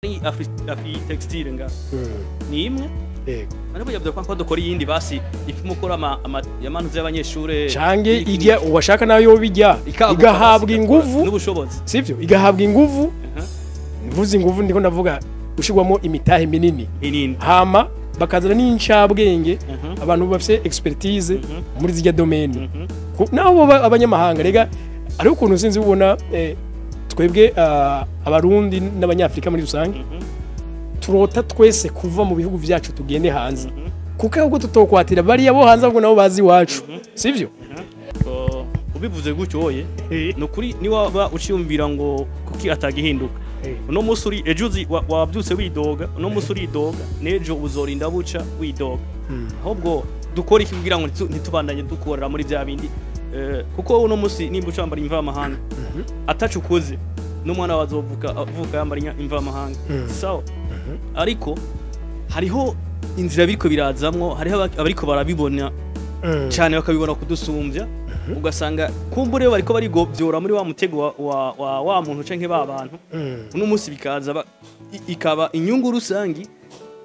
afi textile nga ni imwe ariko yavuze ko dukora yindi basi ifimo gukora yamanu z'abanyeshure cange ijya uwashaka nayo bijya igahabwa inguvu n'ubushobozi sivyo igahabwa inguvu mvuze inguvu ndiko ndavuga ushigwamo imitahe minini hama bakazana n'incabwenge abantu bafite expertise muri zijya domaine naho abanyamahanga rega ari ukuntu sinzi ubona twebwe abarundi n'abanyafrika muri rusange turota twese kuva mu bihugu byacu tugende hanze kuko ahubwo tutokwatira bari abo hanze ahubwo nabo bazi wacu sivyo ubivuze gutyo oye no kuri ni waba uciyumvira ngo kuki atagihinduka uno musuri ejuzi wabyutse widoga uno musuri idoga nejo uzorinda buca widoga ahubwo dukora iki kugira ngo ntitubandanye dukorera muri bya bindi kuko uno musi nimba ucambara imva mahanga atacukoze n'umwana wazovuka avuka yambara imva mahanga sawa ariko hariho inzira biriko birazamwo hariho abariko barabibona cyane bakabibona kudusumbya ugasanga kumbure bariko bari gobyora muri wa mutego wa muntu canke ba bantu uno musi bikaza ikaba inyungu rusangi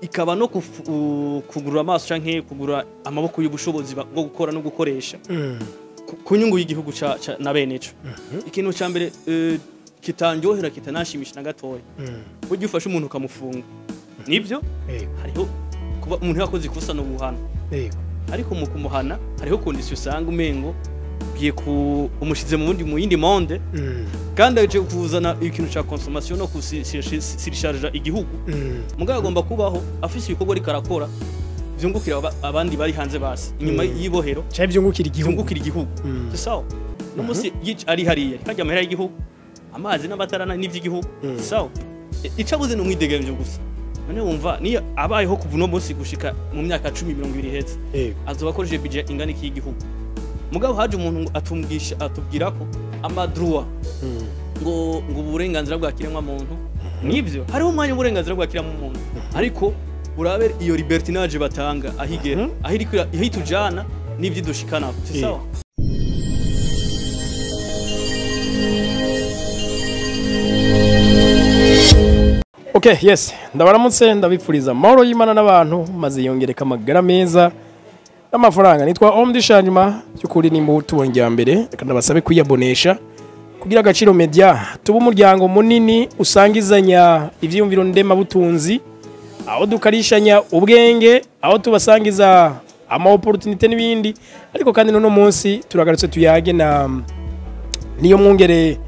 ikaba no kugurura amaso canke kugura amaboko y'ubushobozi bwo gukora no gukoresha kunyungu y'igihugu na beneco ikintu ca mbere kitanjohera kitanashimisha na gatoya buryo ufashe umuntu ukamufunga nibyo hariho kuba umuntu yakoze ikosa no guhana ariko mu kumuhana hariho condition usanga umengo biye ku umushize mu yindi monde kandi aje kuzana ikintu ca consommation no kusircharge igihugu mugabo agomba kubaho afise ibikorwa rikarakora byungukira abandi bari hanze basi inyuma yibohero cyane byungukira igihugu sawa no musi ari hariya kajya amahera y'igihugu amazi n'abatarana n'ivy'igihugu sawa icabuze no mwidegemvyo gusa none wumva ni abayeho kuva no musi gushika mu myaka 10-20 heze azobakoresha budget ingana iki y'igihugu mugabo haje umuntu atubwira ko amadroit ngo uburenganzira bwa kiremwa muntu nivyo hariho umwanya uburenganzira bwa kiremwa muntu ariko urabe iyo libertinage batanga ahigera ahitujana n'ivyo dushikana sawa Okay, yes. Ndabaramutse ndabipfuriza amahoro y'Imana n'abantu maze yongereka amagara meza n'amafaranga. Nitwa Omdishanyuma cyukuri nimba tubonye mbere kandi basabe kuyabonesha kugira agaciro media tuba umuryango munini usangizanya ivyumviro ndema butunzi aho dukarishanya ubwenge aho tubasangiza ama opportunity n'ibindi ariko kandi no munsi turagarutse tuyage na niyo mwongere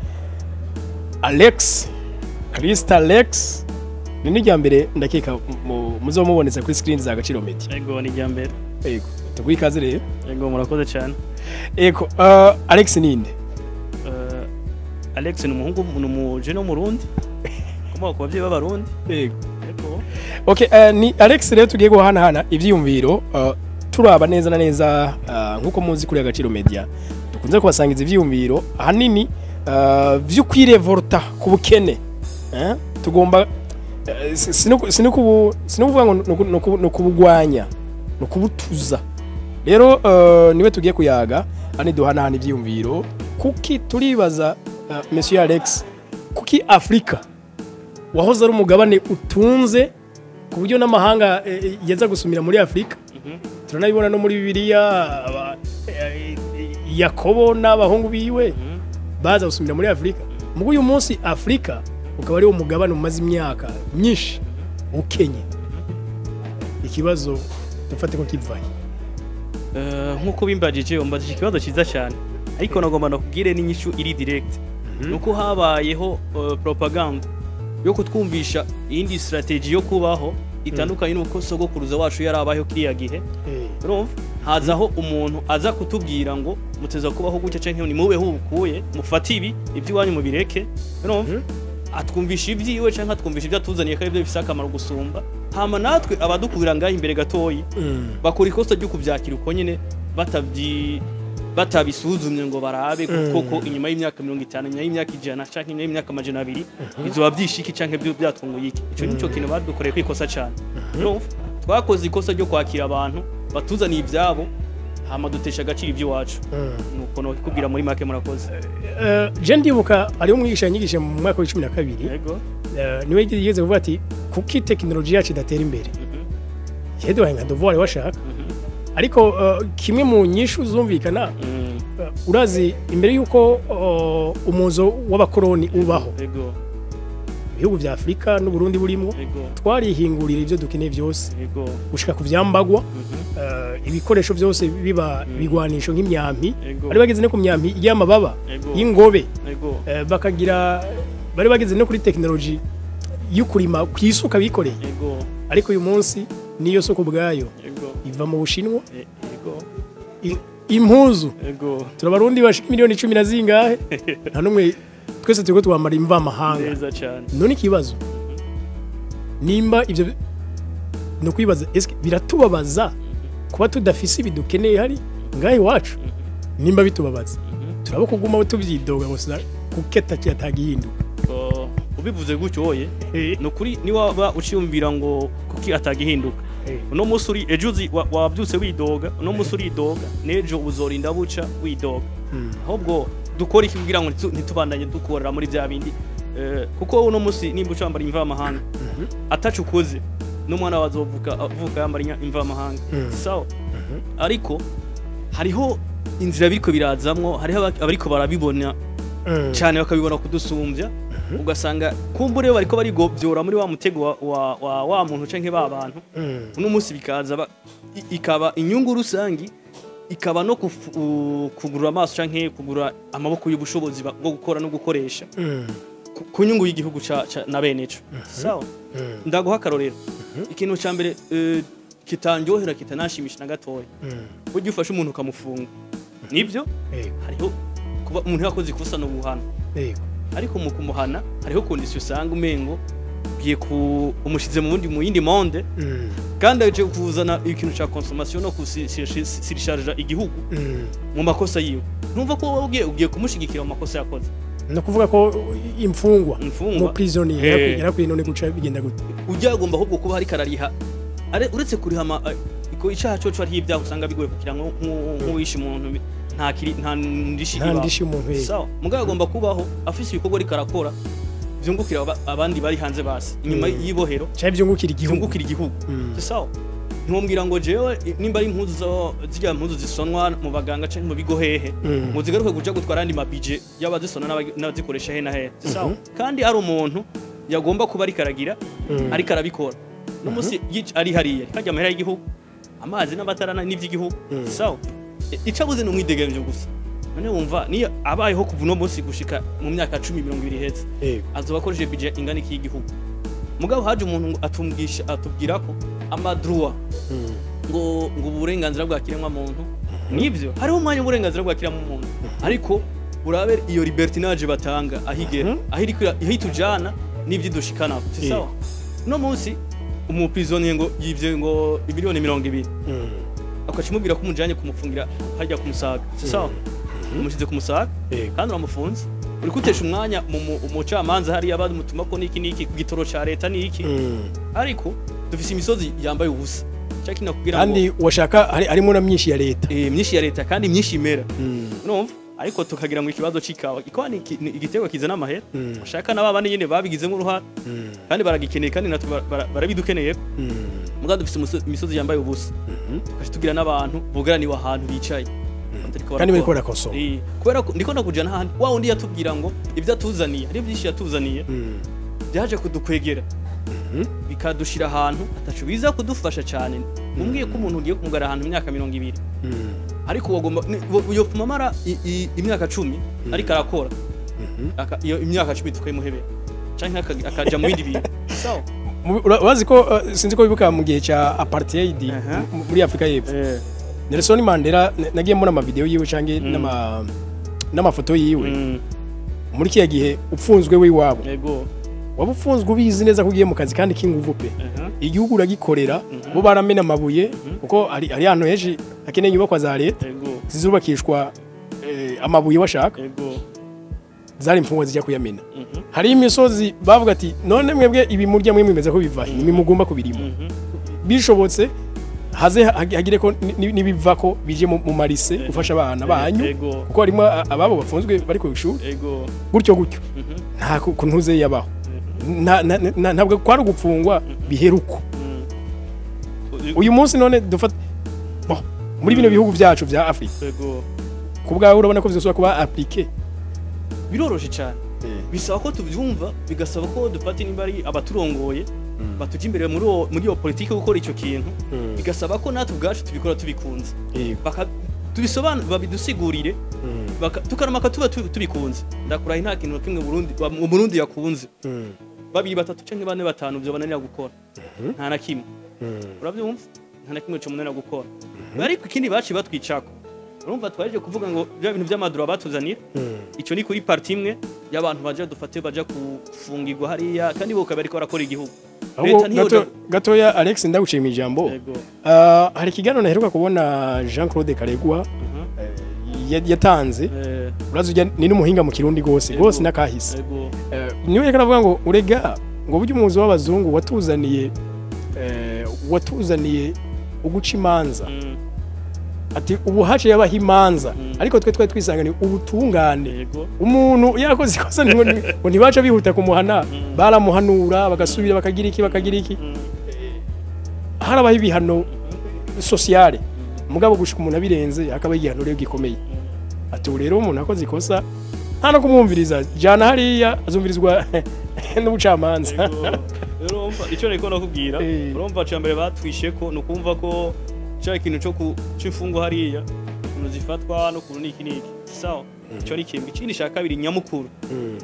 Krista Alex ni jambere ndakeka muzomuboneza kuri screen za gaciro media ego ni jambere ego tugwikaze rero ego murakoze cyane ego Alex ninde Alex ni umuhungu Jeune mu Burundi kuma ku bavye b'abarundi ego okay ni Alex rero tugiye guhana ivyumviro turaba neza na neza nkuko muzi kuri gaciro media dukunze kubasangiza ivyumviro ahanini vyo kwirevolta ku bukene tugomba sinukuvuga ngo no kubugwanya no kubutuza rero niwe tugiye kuyaga ani duhanahana ivyumviro kuki turibaza Monsieur Alex kuki Afrika wahoze ari umugabane utunze ku buryo n'amahanga yeza gusumira muri Afrika turanabibona no muri Bibiliya Yakobo n'abahungu biwe baza gusumira muri Afrika mugo uyu munsi Afrika ukaba ari umugabane umaze imyaka myinshi ukenye ikibazo dufate ko kivaye nkuko bimbajije umbajije ikibazo cyiza cyane ariko nagomba nakubwire n'inyishu iri direct nuko habayeho propaganda yo kutwumvisha iyindi strategy yo kubaho itandukanye nuko sogokuruza wacu yarabayeho kiriya gihe urumva hazaho umuntu aza kutubwira ngo muteza kubaho gutya canke ni mubeho ubukuye mufati ibi iby'iwanyu mubireke urumva atwumvisha ibyiwe canke atwumvisha ibyo atuzaniye kandi bifise akamaro gusumba hama natwe abadukubira ngaho imbere gatoyi bakora ikosa ryo kuvyakira uko nyene batabisuzumye ngo barabe koko inyuma y'imyaka 50 inyuma y'imyaka 100 canke inyuma y'imyaka 200 bizoba byishiki canke byo byatunguye iki ico nico kintu badukoreye kwikosa cyane twakoze ikosa ryo kwakira abantu batuzaniye ibyabo hama dutesha agaciro iby'iwacu nuko no kubwira muri make murakoze je ndibuka ari umwigisha nyigisha mu mwaka wa 12 yego niwe yigeze kuvuga ati kuki technology yacu idatera imbere yedo nka devoir washaka ariko kimwe mu nyishu zumvikana urazi imbere yuko umuzo w'abakoroni ubaho ibihugu vya Afrika n'u Burundi burimo twarihingurira ivyo dukeneye byose gushika ku vyambagwa ibikoresho byose biba bigwanisho nk'imyampi bari bageze no ku myampi y'amababa y'ingobe bakagira bari bageze no kuri technology y'ukurima kwisuka bikoreye ariko uyu munsi niyo soko bwayo iva mu Bushinwa impuzu turabarundi bashika miliyoni 10 na zingahe nta numwe twese turiko twamara imva mahanga neza cyane none ikibazo nimba ivyo no kwibaza eske biratubabaza kuba tudafise ibidukeneye hari ngahe wacu nimba bitubabaza turabo kuguma tuvyidoga gusa kuketa cyatagihinduka ubivuze gutyo oye no kuri ni waba uciyumvira ngo kuki atagihinduka uno musuri ejuzi wabyutse widoga uno musuri idoga nejo uzorinda buca widoga ahubwo dukora iki kugira ngo ntitubandanye dukorera muri bya bindi kuko uno musi nimba ucambara imva amahanga atacukoze n'umwana wazovuka yambara imva amahanga sawa ariko hariho inzira biriko birazamwo hariho abariko barabibona cyane bakabibona kudusumbya ugasanga kumbure bariko bari gobyora muri wa mutego wa muntu canke ba bantu uno musi bikaza ikaba inyungu rusangi ikaba no kugura amaso canke kugura amaboko y'ubushobozi bwo gukora no gukoresha ku nyungu y'igihugu na beneco sawa ndaguha karorero ikintu ca mbere kitanjohera kitanashimisha na gatoya buryo ufashe umuntu ukamufunga nibyo hariho kuba umuntu yakoze ikosa no guhana ariko mu kumuhana hariho condition usanga umengo giye umushize mu yindi monde kandi aje kuzana ikintu ca consommation no kusircharge igihugu mu makosa yiwe numva ko ugiye kumushigikira mu makosa yakoze no kuvuga ko imfungwa mu prisonnier yarakwiye none guca bigenda gute ujyagomba ahubwo kuba hari karariha uretse kuriha iko icaha cyo ari ibyaha usanga bigoye kugira ngo nk'uwishe umuntu nta ndishi umuntu sawa mugabo agomba kubaho afise ibikorwa ari karakora byungukira abandi bari hanze basi inyuma yibohero cyaje byungukira igihugu sawa ntumbwira ngo jewe nimba ari impuzu zijya impuzu zisonwa mu baganga canke mu bigo hehe ngo zigaruke guja gutwara andi mabije y'abazisona n'abazikoresha he na he sawa kandi ari umuntu yagomba kuba ari karagira ari karabikora no musi ari hariya kajya amahera y'igihugu amazi n'abatarana n'ivy'igihugu sawa icabuze no mwidegemvyo gusa none wumva niyo abayeho kuva no munsi gushika mu myaka 10-20 heze azobakoresha budget ingana iki y'igihugu mugabo haje umuntu atubwira ko amadroit ngo uburenganzira bwa kiremwa muntu nivyo hariho umwanya uburenganzira bwa kiremwa muntu ariko urabe iyo libertinage batanga ahigera ahitujana n'ivyo dushikana sawa no munsi umuprisonnier ngo yivye ngo 2,200,000 akacimubwira ko umujanye kumufungira hajya kumusaga sawa umushize kumusaga kandi uramufunze uri kutesha umwanya mu camanza hari abandi mutuma ko niki ku gitoro ca leta niki ariko dufise imisozi yambaye ubusa cyaki nakubwira kandi washaka harimo na myinshi ya leta myinshi ya leta kandi myinshi imera numva ariko tukagira ngo ikibazo cikawa ikwani igitego kizana amahera washaka nababane nyene babigizemo uruhara kandi baragikeneye kandi barabidukeneye mugabo dufise imisozi yambaye ubusa tukashitugira n'abantu bugarani wa hantu bicaye kandi bari kora konsoma kubera ndiko nakujana handi wa undi yatubwira ngo ivyo atuzaniye ari byinshi yatuzaniye byaje kudukwegera bikadushira ahantu atacu biza kudufasha cyane umbwiye ko umuntu ugiye kumugara ahantu imyaka 200 ariko wagomba yo mamara imyaka 10 ariko arakora iyo imyaka 10 tukayimuhebera canke akaja mu bindi bintu sawa wazi ko sinzi ko bibuka mu gihe ca apartheid muri Afrika y'Epfo Nelson Mandela nagiye mbona ama video yiwe canke n'amafoto yiwe muri kiya gihe upfunzwe we wabo yego wabufunzwe ubizi neza kugiye mu kazi kandi kinguvu pe igihugu uragikorera bo baramena amabuye kuko ari hano heje akeneye nyubako za leta zizubakishwa amabuye washaka zari imfungwa zijya kuyamena hari imisozi bavuga ati none mwebwe ibi murya mwe mwimeze ko bivahe ni mugomba kubirimo bishobotse haze hagire ko nibiva ko bije mu marise gufasha abana banyu kuko harimo ababo bafunzwe bari ku ishuri gutyo nta kuntuze yabaho ntabwo kwari gupfungwa biheruko uyu munsi none dufata muri bino bihugu byacu bya Afrika kubwa urabona ko bizosubira kuba appliqué biroroshe cyane bisaba ko tubyumva bigasaba ko dufata nimba ari abaturongoye batuja imbere muri iyo politike gukora icyo kintu bigasaba ko natwe ubwacu tubikora tubikunze tubisobanura babidusigurire tukaramaka tuba tubikunze ndakurahi nta kintu kimwe mu Burundi yakunze babiri batatu canke bane batanu byo bananira gukora nta na kimwe urabyumva nta na kimwe cyo munanira gukora ariko ikindi baci batwicako urumva twaje kuvuga ngo bya bintu by'amadura batuzanira ico ni kuri parti imwe y'abantu baje dufate baje kufungirwa hariya kandi bo kabari ko barakora igihugu gatoya Alex ndagushimiye ijambo hari kigano naheruka kubona Jean Claude Karegwa yatanze uraza ni n'umuhinga mu Kirundi gose nakahise niwe reka navuga ngo urega ngo buryo umuzi w'abazungu watuzaniye uguca imanza ati ubu haje yabaha imanza ariko twe twisangane ubutungane umuntu yakoze ikosa ngo ntibaca bihuta kumuhana baramuhanura bagasubira bakagira iki harabaho ibihano sociale mugabo gushika umuntu abirenze akaba igihano rero gikomeye ati rero umuntu akoze ikosa nta no kumwumviriza jana hariya azumvirizwa n'ubucamanza rero icyo reko nakubwira urumva cyambere batwishe ko nukumva ko cya kintu cyo cy'imfungo hariya zifatwa no kuru niki sawa cyo ni kimwe ikindi shaka kabiri nyamukuru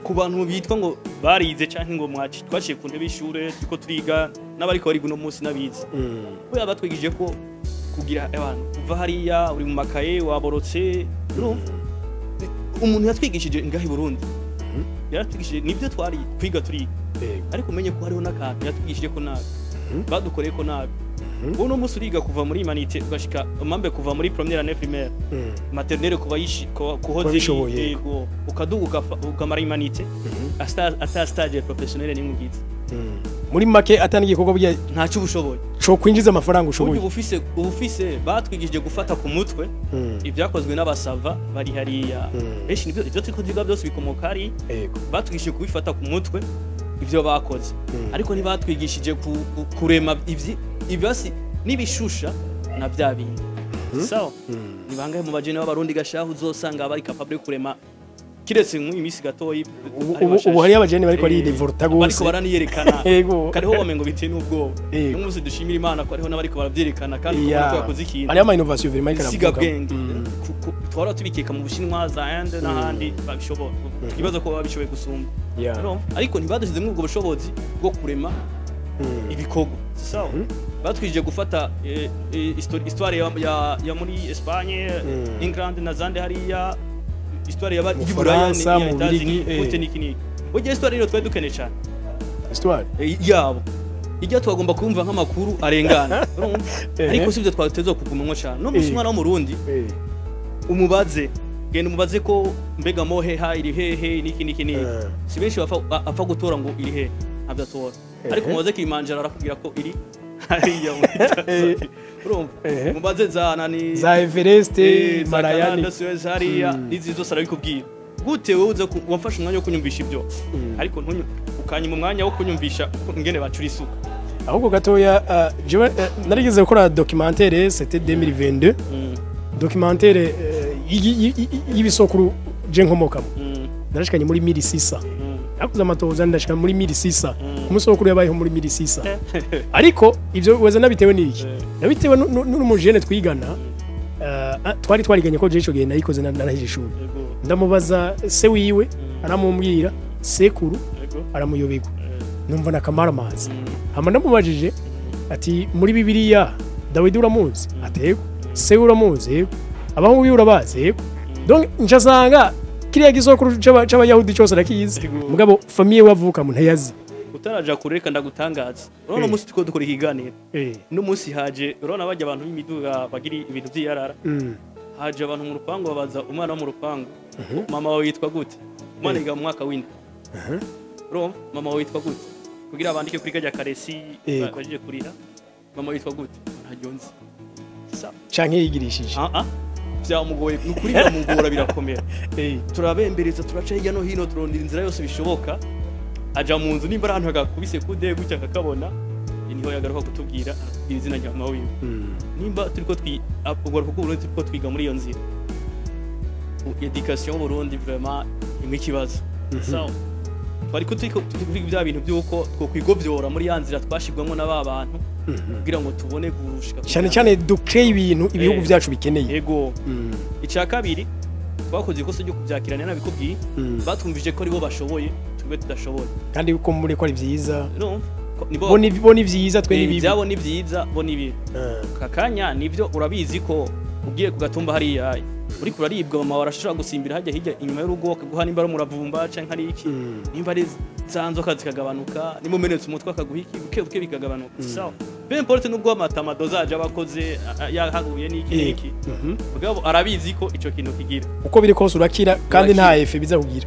ku bantu bitwa ngo barize cyangwa ngo mwaci twaciye ku ntebe y'ishure tuko turiga n'abariko bari guno munsi nabize we abatwigije ko kugira abantu uva hariya uri mu makaye waborotse umuntu yatwigishije ngahi Burundi yaratwigishije nibyo twari kwiga turiga ariko umenye ko hariho n'akantu yatwigishije ko nabi badukoreye ko nabi uno musi uriga kuva muri humanité ugashika mambe kuva muri première année primaire maternelle kuba kuhoze yego ukaduga ukamara humanité ata stage professionnel ni mugize muri make ataniye koko bya nta cyo ubushoboye cyo kwinjiza amafaranga ushoboye ubufise batwigije gufata ku mutwe ibyakozwe n'abasava bari hariya benshi nibyo ivyo tiko diga byose bikomoka ari batwigije kubifata ku mutwe ivyo bakoze ariko ntibatwigishije kurema ibyasi nibishusha na bya bindi sawa nibangaye mu bajene b'abarundi gashaho uzosanga bari capable kurema kiretse nk'imisi gatoyi ubu hari abajene bariko ari devorta gose bariko baraniyerekana kariho wamengo biteye n'ubwoba n'umuzi dushimira Imana ko ariho n'abariko baravyerekana kandi ko yakoze ikintu ari ama innovation vraiment kana siga bwenge twara tubikeka mu Bushinwa za Inde n'ahandi babishobora ikibazo ko babishoboye gusumba ariko ntibadushize mu ubwo bushobozi bwo kurema ibikogo sawa batwije gufata histoire ya muri Espagne England na zande hariya histoire ya Buraya ni Italy Gute niki oje histoire rero twa dukene cyane histoire yabo ijya twagomba kumva nk'amakuru arengana ariko sivyo twatezo kugumanwa cyane no musumwana wo mu Burundi umubaze genda umubaze ko mbega mohe ha iri hehe niki si benshi apfa gutora ngo iri hehe abdatora ariko mubaze kimanjara arakubwira ko iri hariya urumva mubaze za Everest Marayani hariya nizi zose arabikubwira gute wowe uza wamfasha umwanya wo kunyumvisha ibyo ariko ukanyima umwanya wo kunyumvisha ngene bacura isuka ahubwo gatoya narigeze gukora documentaire c'était 2022 documentaire y'ibisokuru je nkomokamo narashikanye muri 1600 nakuza amatoza ndashika muri 1600 umusokuru yabayeho muri 1600 ariko ivyo weza nabitewe n'iki nabitewe n'umujene twigana twariganye ko je ico gihe nayikoze narahije ishuri ndamubaza se wiwe aramumbwira sekuru aramuyobegwa numva nakamara amazi hama ndamubajije ati muri Bibiliya Dawidi uramuzi atego se uramuzi abaho wiwe urabazi donc njazanga kiriya gisokuru c'abayahudi cyose rakizi mugabo famille wavuka mu ntayazi utaraja kureka ndagutangaza urona musi tiko dukora ikiganiro no musi haje urona bajya abantu b'imiduga bagiri ibintu by'iyarara haje abantu mu rupango babaza umwana wo mu rupango mama wawe yitwa gute umwana yiga mu mwaka w'indwi urumva mama wawe yitwa gute kugira abandike kuri kajya karesi bajije kurira mama yitwa gute ntajonzi canke yigirishije byamugoye nukuri bamugora birakomera turabembereza turaca hirya no hino turondira inzira yose bishoboka aja mu nzu nimba ahantu hagakubise kude gutya akakabona niho yagaruka kutubwira izina rya mama wiwe nimba turiko ugaruka ku Burundi turiko twiga muri iyo nzira education Burundi vraiment imwe kibazo so bariko twiga bya bintu byuko twokwigovyora muri ya nzira twashigwamo n'aba bantu kugira ngo tubone gushika cyane dukreye ibintu ibihugu byacu bikeneye yego icya kabiri twakoze ikosa ryo kubyakirana nabikubwiye batumvije ko aribo bashoboye twe tudashoboye kandi uko muri ko ari byiza no bo ni byiza twe nibibi byabo ni byiza bo nibi kakanya nivyo urabizi ko ugiye kugatumba hari yayi uri kuraribwa mama warashaka gusimbira hajya hirya inyuma y'urugo akaguha nimba ari muravumba canke ari iki nimba ari zanzoka zikagabanuka nimumenetse umutwe akaguhiki buke bikagabanuka sawa peu importe nubwo amatama dozaje abakoze yahaguye n'iki bugabo arabizi ko ico kintu kigira uko biri kose urakira kandi nta efe biza kugira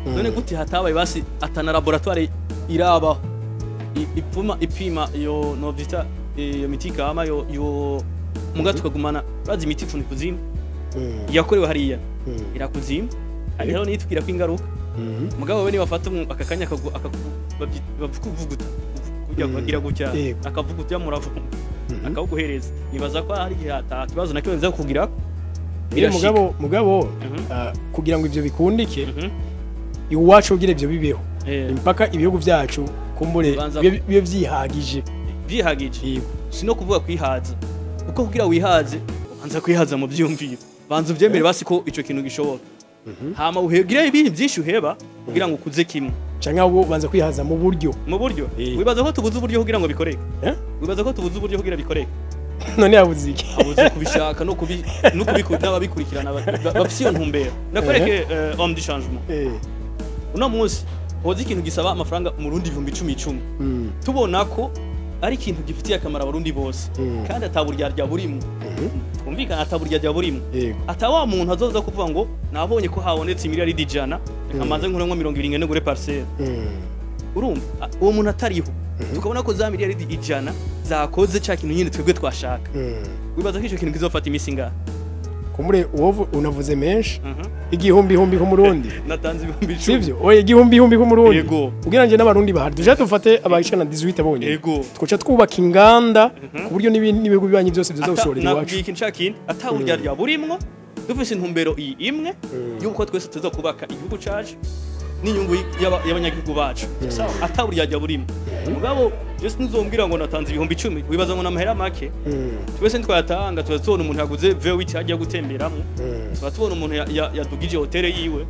none gute hatabaye basi atana laboratoire iraba ipima yo novita yo mitika ama yo mugato kagumana bazi imiti icumi kuzimu yakorewe hariya irakuzima hariho nitubwira ko ingaruka mugabo we ni bafata akakanya bavuguta kujya kugira gutya akavuguta muravumba akaguhereza nibaza ko hari kibazo nakyo nza kugira mugabo kugira ngo ivyo bikundike iwacu ugire ivyo bibeho impaka ibihugu byacu kumbure bibe vyihagije sino kuvuga kwihaza uko kugira wihaze banza kwihaza mu byumviro banza ubyemere basi ko ico kintu gishoboka hama uhegira ibintu byinshi uheba kugira ngo ukuze kimwe canka ubu banza kwihaza mu buryo wibaza ko tubuze uburyo kugira ngo bikoreke wibaza ko tubuze uburyo kugira bikoreke none yabuze iki abuze kubishaka no kubikunda babikurikirana bafise iyo ntumbero nakwereke homme du changement uno munsi hoze ikintu gisaba amafaranga mu Burundi 1010 tubona ko ari ikintu gifitiye akamaro abarundi bose kandi ataburyarya burimo twumvikana ataburyarya burimo atawa muntu azoza kuvuga ngo nabonye ko habonetse miliyari ijana akamanze nkurengo 240 ngure parcelle urumva uwo muntu atariho tukabona ko za miliyari ijana zakoze cya kintu nyine twebwe twashaka wibaza ko ico kintu kizofata imisi ngaha kumure uwo unavuze menshi igihumbi ku Murundi natanze ibihumbi 10 sivyo oye igihumbi ku Murundi kugira nje n'abarundi bahari tuje dufate abashikana 18 bonye twoca twubaka inganda ku buryo n'ibihugu bibanyi byose byoza gushorera iwacu nabwiki nshakini ataburya rya burimwo dufise intumbero imwe yuko twese tuza kubaka igihugu caje n'inyungu y'abanyagihugu bacu sawa ataburya rya burimwo mugabo Just nzombwira ngo natanze ibihumbi 10 wibaza ngo namahera make twese twatanga tubona umuntu yaguze V8 hajya gutemberamo tubona umuntu yadugije hotel yiwe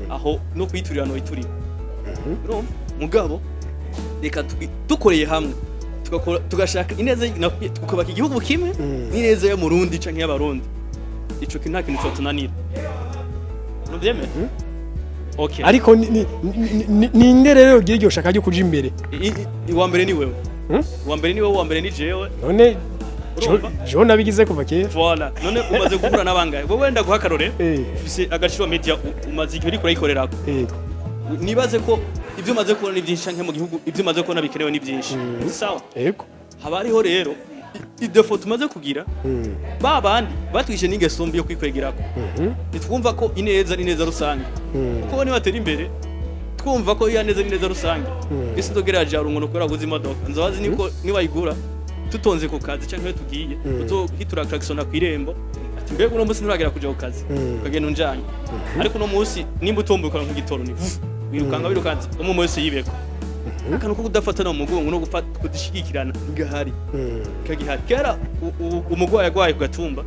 aho no kwiturira no iturira mugabo reka dukoreye hamwe tugashaka ineza tukubaka igihugu kimwe n'ineza yo Murundi canke y'abarundi ico kintu nta kintu cyotunanira no byeme okay ariko ni nderero giryo shaka ryo kuja imbere wa mbere ni wewe wa mbere ni wewe wa mbere ni jewe none Jeune abigize kuva kera voilà none umaze gukura nabangaye wowe wenda guhakarore ufise agaciro media umaze igihe uri kurayikorera nibaze ko ivyo umaze kubona ni byinshi canke mu gihugu ivyo umaze kubona bikenewe ni byinshi sawa yego haba ariho rero idefo tumaze kugira babandi batwishe n'ingeso mbi yo kwikwegerako nitwumva ko ineza n'ineza rusange kuko ni batera imbere twumva ko yaneza n'ineza rusange ese ndogeraje arungono kora guza imodoka nzabazi niko nibayigura tutonze ku kazi canke tugiye uzohitura klaxon kwirembo ati mbega uno munsi nturagera kuja ku kazi kagenda unjanye ariko no munsi nimba utombuka ku gitoro ni wirukanze umu wese yibeko akantu ko kudafatana mu mugongo no gufata kudishigikirana ngahari kagihari kera umugwayi agwaye ku gatumba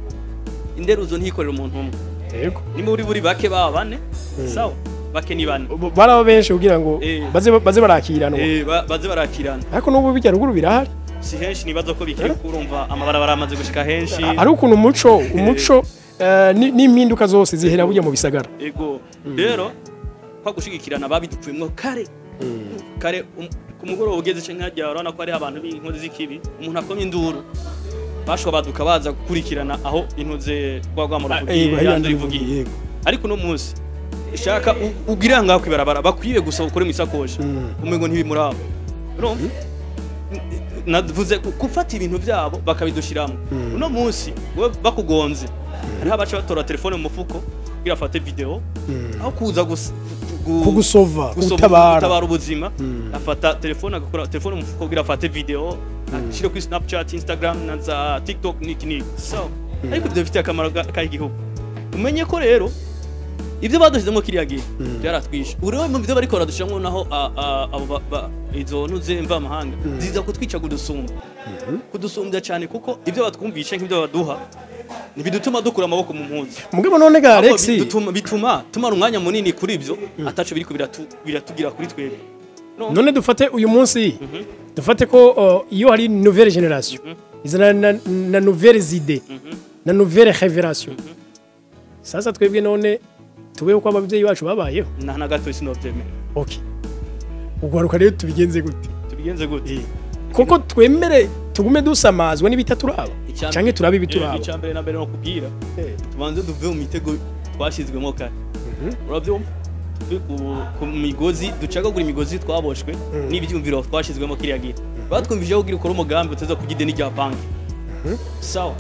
inderuzo ntikorera umuntu umwe yego nimba uri bake baba bane sawa bake ni bane baraba benshi kugira ngo baze barakirana baze barakirana ariko nubu bijya ruguru birahari si henshi nibaza ko bikiri kurumva amabarabara amaze gushika henshi ari ukuntu umuco n'impinduka zose zihera burya mu bisagara yego rero kwa gushigikirana babidupfuyemwo kare ku mugoroba ugeze canke hajya urabona ko ari abantu b'inkozi z'ikibi umuntu akomye induru bashobora baduka baza gukurikirana aho intuze rwagwamura kugiye yandura ivugiye ariko no munsi shaka ugira ngaho kwibarabara bakwiye gusa ukore mu isakoje umengo ntibimurabo urumva navuze gufata ibintu byabo bakabidushiramo uno munsi we bakugonze ari abaca batora telefone mu mufuko kugira afate video aho kuza kugusova gutabara ubuzima afata telefone agakora telefone mu mufuko kugira afate video ashire kuri Snapchat Instagram na za TikTok niki so ariko ibyo bifite akamaro k'igihugu umenye ko rero ibyo badushizemo kiriya gihe byaratwisha urebe mu byo bari kora dushiramo naho abo izo nuze mva amahanga ziza kutwica kudusumbya cyane kuko ibyo batwumvisha nk'ibyo baduha nibidutuma dukura amaboko mu mpuzi mugabo none ga Alex bituma tumara umwanya munini kuri ibyo ataco biriko biratugira kuri twebwe none dufate uyu munsi dufate ko iyo hari nouvelle génération izana na nouvelles idées na nouvelle révélation sasa twebwe none tubeho ko abavyeyi bacu babayeho na gato sinovyeme okay ugwaruka rero tubigenze gute koko twemere tugume dusamazwa n'ibitaturaba canke turabe ibituraba icambere na mbere no kubwira tubanze duve mu mitego twashizwemo kare uravyo ku migozi ducagagura imigozi twaboshwe n'ibyumviro twashizwemo kiriya gihe batwumvije kugira ukora umugambi uteza kugideni rya banki sawa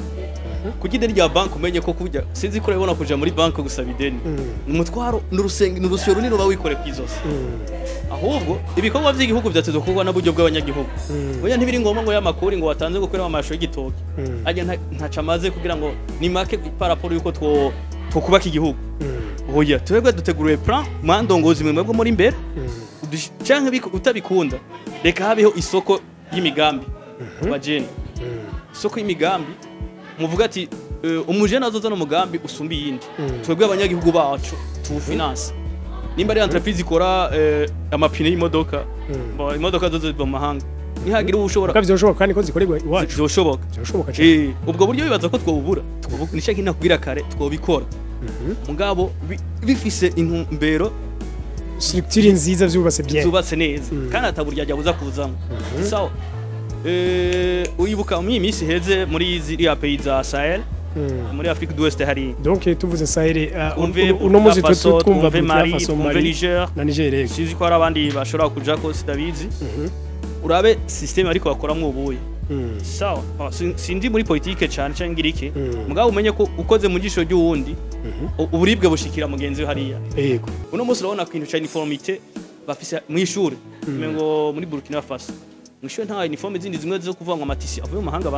kugideni rya banki umenye ko kujya sinzi ko urabona kuja muri banki gusaba ideni umutwaro n'urusyo runini uba wikore kwizose ahubwo ibikorwa by'igihugu byatezwe kuko n'uburyo bw'abanyagihugu oya ntibiri ngombwa ngo yamakuri ngo watanze gukora amasho y'igitoki ajya ntaca amaze kugira ngo ni make paraporo yuko twokubaka igihugu oya twebwe duteguruye plan mandongozi mwe bwo muri imbere canke utabikunda reka habeho isoko y'imigambi wa Jeune isoko y'imigambi muvuga ati umujene azozana umugambi usumbi yindi twebwe abanyagihugu bacu tufinance nimba ari entreprise ikora amapine y'imodoka imodoka zozo mu mahanga nihagira ubushobora kavyoshoboka kandi ko zikorerwa iwacu byoshoboka cyane ubwo buryo bibaza ko twobubura nisha kina kugira kare twobikora mugabo bifise intumbero structure nziza vyubatse bien zubatse neza kandi ataburya ajya kuzamo sawa uyibuka mu minsi heze muri ziriya pays za Sahel muri Afrique d'Ouest hari donc tuvuze Sahel uno muzi twumva Mali Niger na Niger sizi ko hari abandi bashobora kuja ko sidabizi urabe systeme ariko bakoramo ubuye sawa sindi muri politique cyane cyangwa ngirike mugabo umenye ko ukoze mu gisho ry'uwundi uburibwe bushikira mugenzi hariya yego uno muzi urabona kwintu cha uniformité bafise mu ishuri mengo muri Burkina Faso mwisho nta uniforme zindi zimwe zo kuvanga amatisi avuye mu mahanga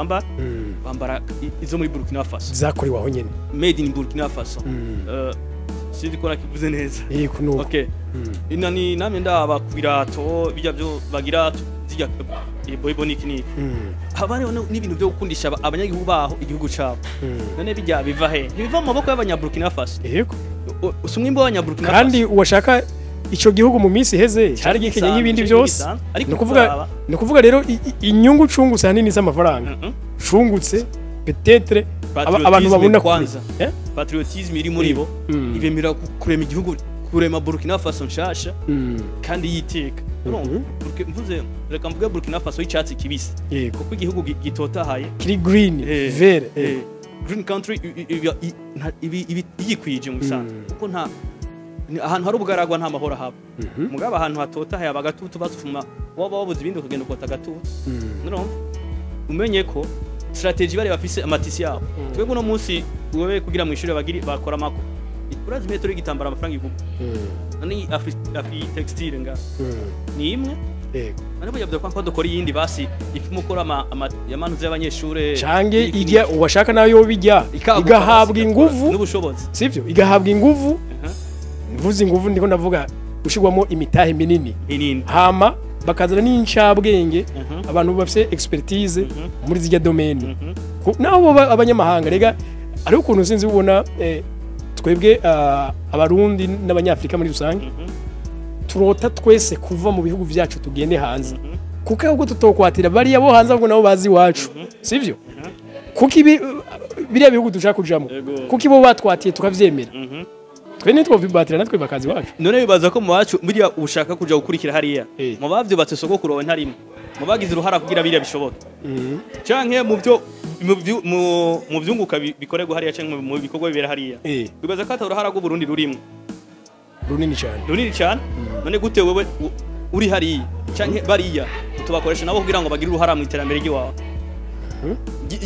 bambara izo muri Burkina Faso zakuri waho nyene made in Burkina Faso sidi ko nakivuze neza yego nuko okay inani namye ndaba kubirato bijya byo bagira zijya boybo niki habari n'ibintu byo gukundisha abanyagihugu baho igihugu cabo none bijya biva he biva mu maboko y'abanya Burkina Faso yego usumwimbo w'abanya Burkina Faso kandi uwashaka ico gihugu mu minsi heze cyari gikenye nk'ibindi byose no kuvuga rero inyungu cungutse hanini z'amafaranga cungutse peut-être abantu babona kwanza patriotisme iri muri bo ibemera kurema igihugu kurema Burkina Faso nshasha kandi yiteka mvuze reka mvuge Burkina Faso y'icyatsi kibisi kuko igihugu gitotahaye kiri green vert green country ibi yikwije mu sana kuko nta ahantu hari ubugaragwa nta mahoro haba mugaba ahantu hatotahaye abagatutu basufuma waba wabuze ibindi kugenda ukota gatutu no umenye ko strategy bari bafise amatisi yabo twebwe no munsi wewe kugira mu ishuri bagiri bakora mako urazi metero y'igitambara amafaranga igugu nani afi textile nga ni imwe yego ariko yavuze ko dukora yindi basi ifimo kora yamanuze y'abanyeshure cange irya uwashaka nayo bijya igahabwa inguvu n'ubushobozi sivyo igahabwa inguvu mvuze inguvu ndiko ndavuga ushigwamo imitahe minini hama bakazana n'incabwenge abantu bafite expertise muri zijya domaine nabo abanyamahanga rega ari ukuntu sinzi ubona twebwe abarundi n'abanyafrika muri rusange turota twese kuva mu bihugu byacu tugende hanze kuko ahubwo tutokwatira bari abo hanze ahubwo nabo bazi iwacu sivyo kuko biriya bihugu dushaka kujamo kuko ibo batwatiye tukavyemera twe nitwo vibatira natwe bakazi wacu none bibaza ko mu wacu biriya ushaka kuja gukurikira hariya mu bavyo batesoko kurowe ntarimo mu bagize uruhara kugira biriya bishoboka canke mu byo mu byunguka bikorerwa hariya canke mu bikorwa bibera hariya bibaza ko ataruhara rwo Burundi rurimo runini cyane none gute wewe uri hariya canke bariya tubakoresha nabo kugira ngo bagire uruhara mu iterambere ry'iwawe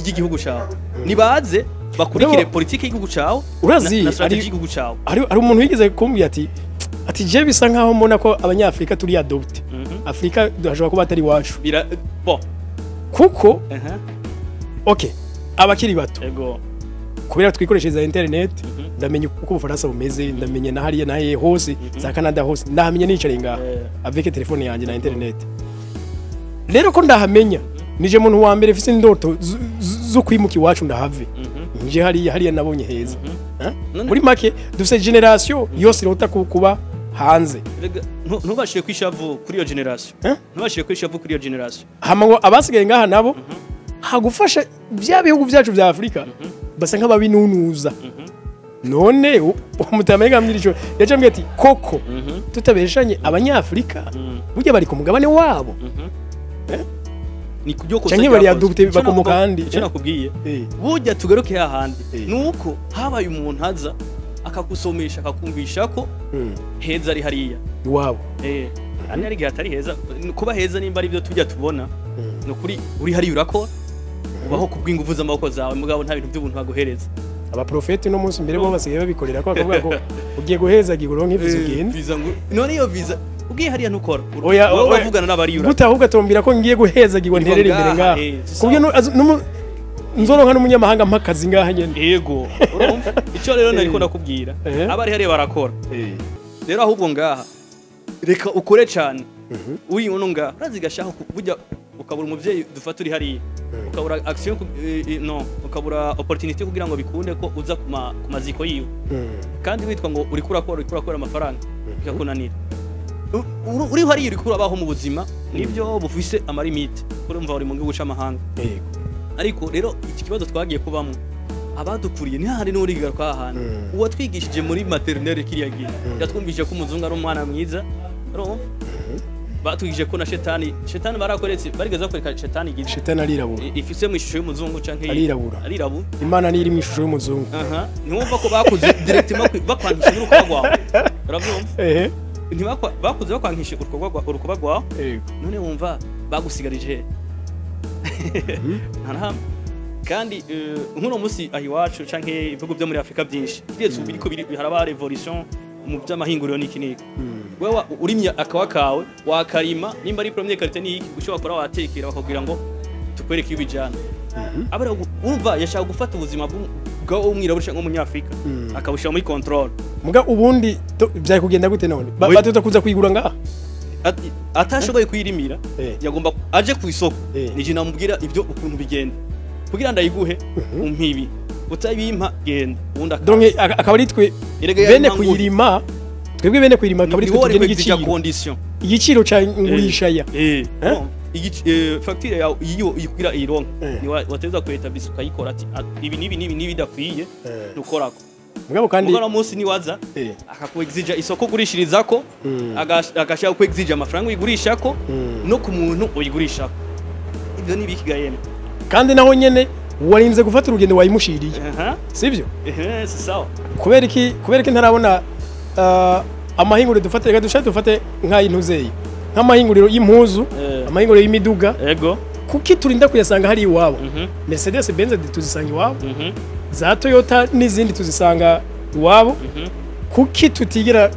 igihugu cyawe nibaze bakurikire politiki y'igihugu cawe na strategy y'igihugu cawe. Ari umuntu wigeze kumbwira ati je bisa nkaho mbona ko abanyafrika turi adopt Afrika dushobora kuba atari wacu bon kuko okay abakiri bato ego kubera twikoreshereza internet ndamenye uko Ubufaransa bumeze ndamenye na hariya nahe hose za Canada hose ndamenye nicare ngaha avec telefone yanjye na internet rero ko ndahamenya nije muntu wa mbere fise indoto zo kwimuka iwacu ndahave nje hariya nabonye heza muri make dufise generation yose irota kuba hanze ntubashije kwishavu kuri iyo generation ntubashije kwishavu kuri iyo generation hama ngo abasigaye ngaha nabo hagufasha bya bihugu byacu bya Afrika basa nk'ababinunuza none umutamenga mwirico yacambye ati koko tutabeshanye abanyafrika burya bari ku mugabane wabo ni kubyo ko cyangwa bari adopte bakomokandi cyo nakubwiye burya tugaruke hahandi nuko habaye umuntu haza akagusomesha akakumvisha ko heza ari hariya iwabo ani ari gatari heza kuba heza nimba ari byo tujya tubona no kuri uri hariya urakora ubaho kubw'ingufu z'amaboko zawe mugabo nta bintu by'ubuntu baguhereza abaprofeti no munsi mbere bo basigaye babikorera ko akavuga ko ugiye guheza gigoro nk'ivuze ugenda none iyo visa ugiye hariya ntukora bavugana n'abari ura gutahuga tombira ko ngiye guheza gigoro nterera imbere ngaha kubyo nzoronka n'umunyamahanga mpakazi ngaha nyene yego urumva icyo rero nariko nakubwira abari hariya barakora rero ahubwo ngaha reka ukore cyane uri uno ngaha urazigashaho burya ukabura umuvyeyi dufata uri hariya ukabura action ukabura opportunity kugira ngo bikunde ko uza ku maziko yiwe kandi witwa ngo uri kurakora amafaranga bikakunanira uri hariya uri kurabaho mu buzima nibyo bufise amarimite urumva uri mu gihugu c'amahanga ariko rero iki kibazo twagiye kubamo abadukuriye ni hahandi n'uri garuka hahandi uwo twigishije muri maternelle kiriya gihe yatwumvise ko umuzungu ari umwana mwiza batwigije ko na shetani barakoretse barigeza kwereka shetani gihe shetani arirabura ifise mu ishusho y'umuzungu canke arirabura imana ni iri mu ishusho y'umuzungu ntiwumva ko bakuze directement bakwangisha n'urukuba rwawe uravyumva bakuze bakwangisha urukuba rwawe none wumva bagusigarije kandi nk'uno musi aho iwacu canke ibihugu byo muri Afrika byinshi byetse biriko haraba revolution mu by'amahinguriro n'iki n'iki wewe urimya akawa kawe wakarima nimba ari premier qualité n'iki ushobora kora watekera bakubwira ngo tukwereke ibijana abara umva yashaka gufata ubuzima bwawo umwirabura cyangwa umunyafrika akabushira muri control muga ubundi byari kugenda gute none batuza kuza kwigura ngaha atashoboye kuyirimira yagomba aje ku isoko nije namubwira ibyo ukuntu bigenda kugira ndayiguhe umpibi utabimpa genda ubundi donc akaba ari twe bene kuyirima twebwe bene kuyirima akaba ari twe tugena igiciro ca ngurisha ya facture yawe iyo ikubira ironka ni wateza kweta bisuka yikora ati ibi nibi bidakwiye nukorako mugabo kandi mugabo munsi ni waza akakuexija isoko gurishirizako agashaka kuexija amafaranga uyigurishako no ku muntu uyigurishako ibyo ni bikigayene kandi naho nyene warinze gufata urugendo wayimushiriye sivyo sawa kubera iki ntarabona amahinguriro dufate nk'ayintuzeye nk'amahinguriro y'impuzu amahinguriro y'imiduga yego kuki turinda kuyasanga hari iwabo Mercedes Benz tuzisanga iwabo za Toyota n'izindi tuzisanga iwabo kuki tutigira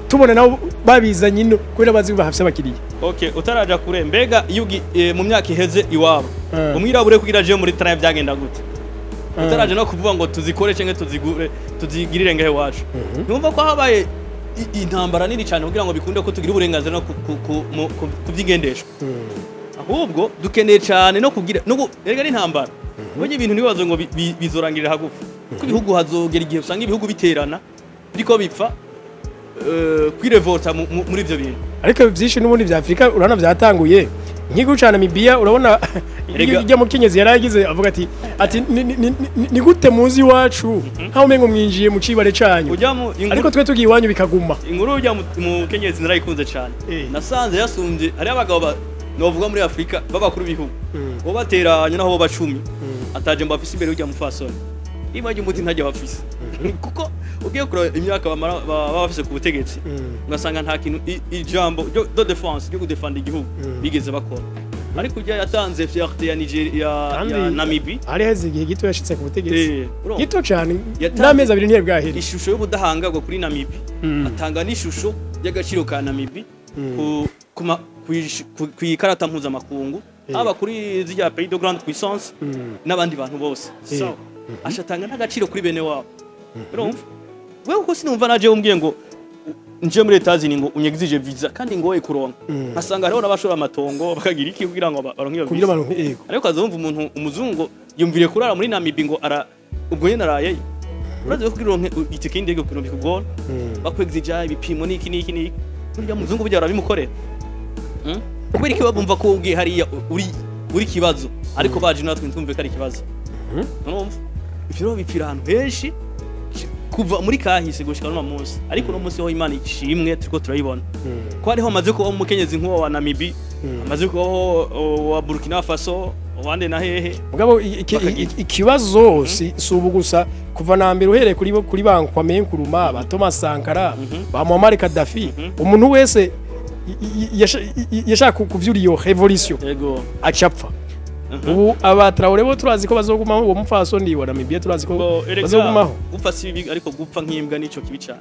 tubona nabo babizanye ino kubera bazi bahafise abakiriya okay utaraja kure mbega yugi mu myaka iheze iwabo umwirabure kugira je muri train byagenda gute utaraje no kuvuga ngo tuzikore cyangwa tuzigirire ngahe wacu numva ko habaye intambara nini cyane kugira ngo bikunde ko tugira uburenganzira no kubyigendeshwa ahubwo dukeneye cyane no kugira no erega n'intambara bonye ibintu nibazo ngo bizorangirira hagufi ku bihugu hazogera igihe usanga ibihugu biterana biriko bipfa kwirevolta muri ivyo bintu ariko byinshi n'ubundi vya Afrika urana byatanguye nkigucana Mibia urabona ijya mu Kenyezi yaragize avuga ati ni gute muzi wacu nkaho umengo mwinjiye mu cibare canyu ariko twe tugiye iwanyu bikaguma inkuru ujya mu Kenyezi narayikunze cyane nasanze yasumbye ari abagabo novuga muri Afrika babakuru bihugu bo bateranye naho bacumi ataje mbafise imbere ujya mu fasoni imaje umuti ntajya bafise kuko ugiye kura imyaka bafise ku butegetsi ugasanga nta kintu ijambo de défense ryo gudefenda igihugu bigeze bakora ariko ujya yatanze fierté ya Nigeria ya Namibia ari heze igihe gito yashitse ku butegetsi urumva. gito cyane n'amezi abiri ntiyari bwahera ishusho y'ubudahangagwa kuri Namibia atanga n'ishusho y'agaciro ka Namibia ku ikarata mpuzamakungu haba kuri zirya pays de grande puissance n'abandi bantu bose so ashatanga n'agaciro kuri bene wabo urumva wewe uko sinumva naje umbwiye ngo nje muri Etazini ngo unyegizije visa kandi ngoye kuronka asanga rero nabashora amatongo bakagira iki kugira ngo baronke iyo kugira abantu yego ariko kazumva umuntu umuzungu yumvire kurara muri Namibia ngo ara ubwo nyene araye uraze kugira uronke itike indege kuno bikugora bakwegizija ibipimo niki burya muzungu burya arabimukorera kubera iki babumva ko ubwiye hariya uri kibazo ariko baje natwe ntumve ko ari kibazo urumva ivyo bipfira ahantu henshi kuva muri kahise gushika no munsi ariko no munsi ho Imana ishimwe turiko turayibona ko hariho amaze ko umukenyezi nk'uwo wa Namibia amaze ko wa Burkina Faso wande na hehe mugabo ikibazo si ubu gusa kuva na mbere uhereye kuri banki kwa Menkuruma ba Thomas Sankara ba Muammar Gaddafi umuntu wese yashaka kuvyura iyo revolution yego acapfa ubu abatraure bo turazi ko bazogumaho uwo mupfaso ndi wa Namibia turazi ko bazogumaho gupfa si ariko gupfa nk'imbwa nico kibi cyane